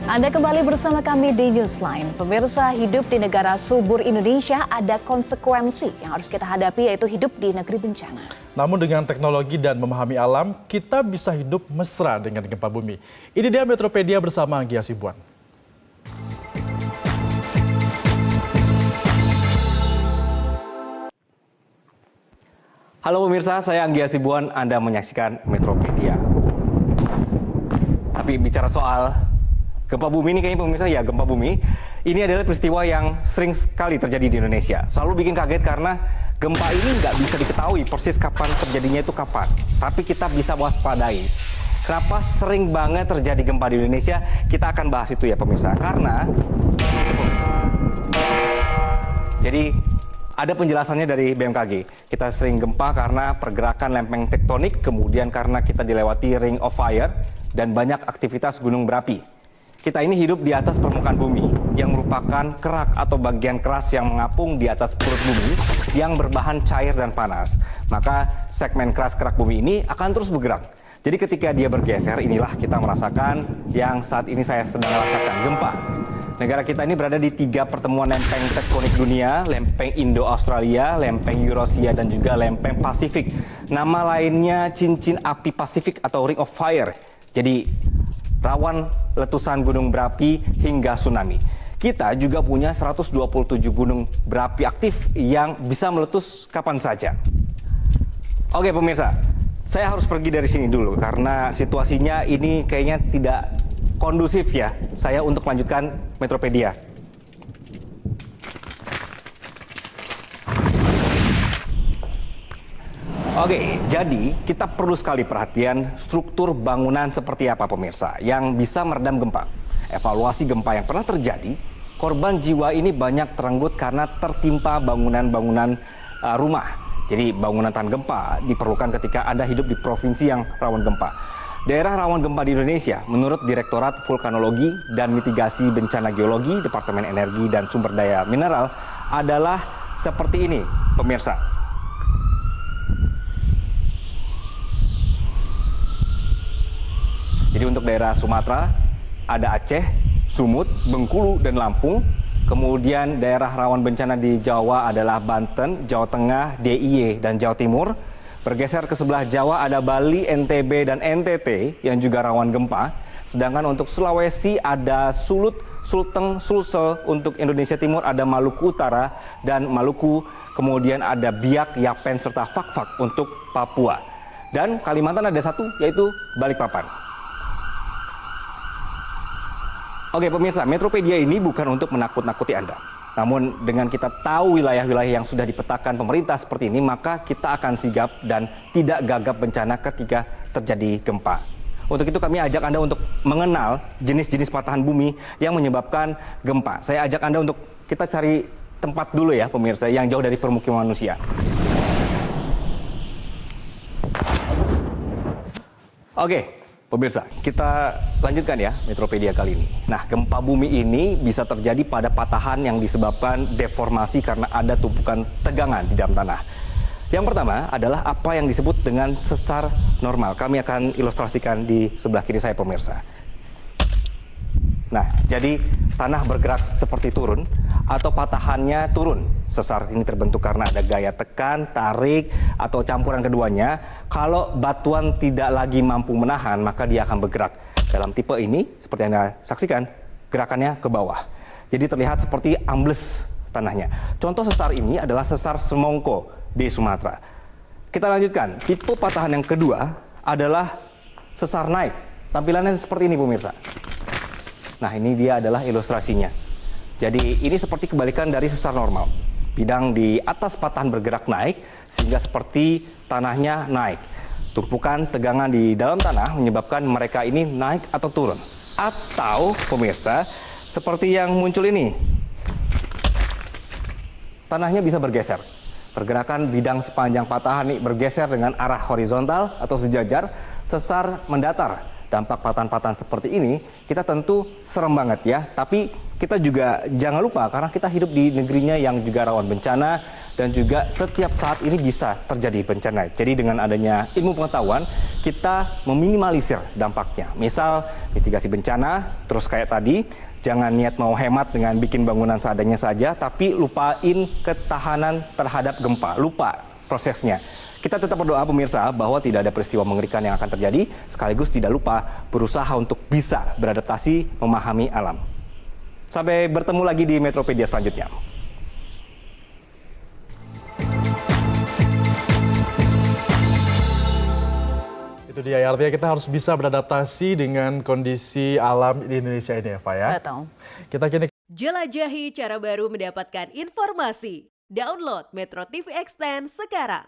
Anda kembali bersama kami di Newsline. Pemirsa, hidup di negara subur Indonesia ada konsekuensi yang harus kita hadapi, yaitu hidup di negeri bencana. Namun dengan teknologi dan memahami alam, kita bisa hidup mesra dengan gempa bumi. Ini dia Metropedia bersama Anggi Hasibuan. Halo pemirsa, saya Anggi Hasibuan, Anda menyaksikan Metropedia. Tapi bicara soal gempa bumi ini kayaknya pemirsa, ya gempa bumi ini adalah peristiwa yang sering sekali terjadi di Indonesia. Selalu bikin kaget karena gempa ini nggak bisa diketahui persis kapan terjadinya itu kapan. Tapi kita bisa waspadai. Kenapa sering banget terjadi gempa di Indonesia? Kita akan bahas itu ya pemirsa. Karena jadi ada penjelasannya dari BMKG. Kita sering gempa karena pergerakan lempeng tektonik, kemudian karena kita dilewati ring of fire dan banyak aktivitas gunung berapi. Kita ini hidup di atas permukaan bumi yang merupakan kerak atau bagian keras yang mengapung di atas perut bumi yang berbahan cair dan panas. Maka segmen keras kerak bumi ini akan terus bergerak. Jadi ketika dia bergeser, inilah kita merasakan yang saat ini saya sedang rasakan, gempa. Negara kita ini berada di 3 pertemuan lempeng tektonik dunia, lempeng Indo-Australia, lempeng Eurasia, dan juga lempeng Pasifik. Nama lainnya cincin api Pasifik atau Ring of Fire. Jadi rawan letusan gunung berapi hingga tsunami. Kita juga punya 127 gunung berapi aktif yang bisa meletus kapan saja. Oke pemirsa, saya harus pergi dari sini dulu karena situasinya ini kayaknya tidak kondusif ya saya untuk melanjutkan Metropedia. Oke, jadi kita perlu sekali perhatian struktur bangunan seperti apa pemirsa yang bisa meredam gempa. Evaluasi gempa yang pernah terjadi, korban jiwa ini banyak terenggut karena tertimpa bangunan-bangunan rumah. Jadi bangunan tahan gempa diperlukan ketika Anda hidup di provinsi yang rawan gempa. Daerah rawan gempa di Indonesia menurut Direktorat Vulkanologi dan Mitigasi Bencana Geologi, Departemen Energi dan Sumber Daya Mineral adalah seperti ini pemirsa. Jadi untuk daerah Sumatera, ada Aceh, Sumut, Bengkulu, dan Lampung. Kemudian daerah rawan bencana di Jawa adalah Banten, Jawa Tengah, DIY, dan Jawa Timur. Bergeser ke sebelah Jawa ada Bali, NTB, dan NTT yang juga rawan gempa. Sedangkan untuk Sulawesi ada Sulut, Sulteng, Sulsel. Untuk Indonesia Timur ada Maluku Utara dan Maluku. Kemudian ada Biak, Yapen, serta Fak-Fak untuk Papua. Dan Kalimantan ada satu, yaitu Balikpapan. Oke pemirsa, Metropedia ini bukan untuk menakut-nakuti Anda. Namun dengan kita tahu wilayah-wilayah yang sudah dipetakan pemerintah seperti ini, maka kita akan sigap dan tidak gagap bencana ketika terjadi gempa. Untuk itu kami ajak Anda untuk mengenal jenis-jenis patahan bumi yang menyebabkan gempa. Saya ajak Anda untuk kita cari tempat dulu ya pemirsa, yang jauh dari permukiman manusia. Oke. Pemirsa, kita lanjutkan ya Metropedia kali ini. Nah, gempa bumi ini bisa terjadi pada patahan yang disebabkan deformasi karena ada tumpukan tegangan di dalam tanah. Yang pertama adalah apa yang disebut dengan sesar normal. Kami akan ilustrasikan di sebelah kiri saya pemirsa. Nah, jadi tanah bergerak seperti turun atau patahannya turun. Sesar ini terbentuk karena ada gaya tekan, tarik, atau campuran keduanya. Kalau batuan tidak lagi mampu menahan, maka dia akan bergerak. Dalam tipe ini, seperti Anda saksikan, gerakannya ke bawah. Jadi terlihat seperti ambles tanahnya. Contoh sesar ini adalah sesar Semongko di Sumatera. Kita lanjutkan, tipe patahan yang kedua adalah sesar naik. Tampilannya seperti ini pemirsa. Nah ini dia adalah ilustrasinya. Jadi ini seperti kebalikan dari sesar normal. Bidang di atas patahan bergerak naik sehingga seperti tanahnya naik. Tumpukan tegangan di dalam tanah menyebabkan mereka ini naik atau turun. Atau pemirsa seperti yang muncul ini. Tanahnya bisa bergeser. Pergerakan bidang sepanjang patahan ini bergeser dengan arah horizontal atau sejajar, sesar mendatar. dampak patahan-patahan seperti ini, kita tentu serem banget ya. Tapi kita juga jangan lupa karena kita hidup di negerinya yang juga rawan bencana dan juga setiap saat ini bisa terjadi bencana. Jadi dengan adanya ilmu pengetahuan, kita meminimalisir dampaknya. Misal mitigasi bencana, terus kayak tadi, jangan niat mau hemat dengan bikin bangunan seadanya saja, tapi lupain ketahanan terhadap gempa, lupa prosesnya. Kita tetap berdoa pemirsa bahwa tidak ada peristiwa mengerikan yang akan terjadi, sekaligus tidak lupa berusaha untuk bisa beradaptasi memahami alam. Sampai bertemu lagi di Metropedia selanjutnya. Itu dia, artinya kita harus bisa beradaptasi dengan kondisi alam di Indonesia ini ya Pak ya. Betul. Kita kini Jelajahi cara baru mendapatkan informasi. Download Metro TV Extend sekarang.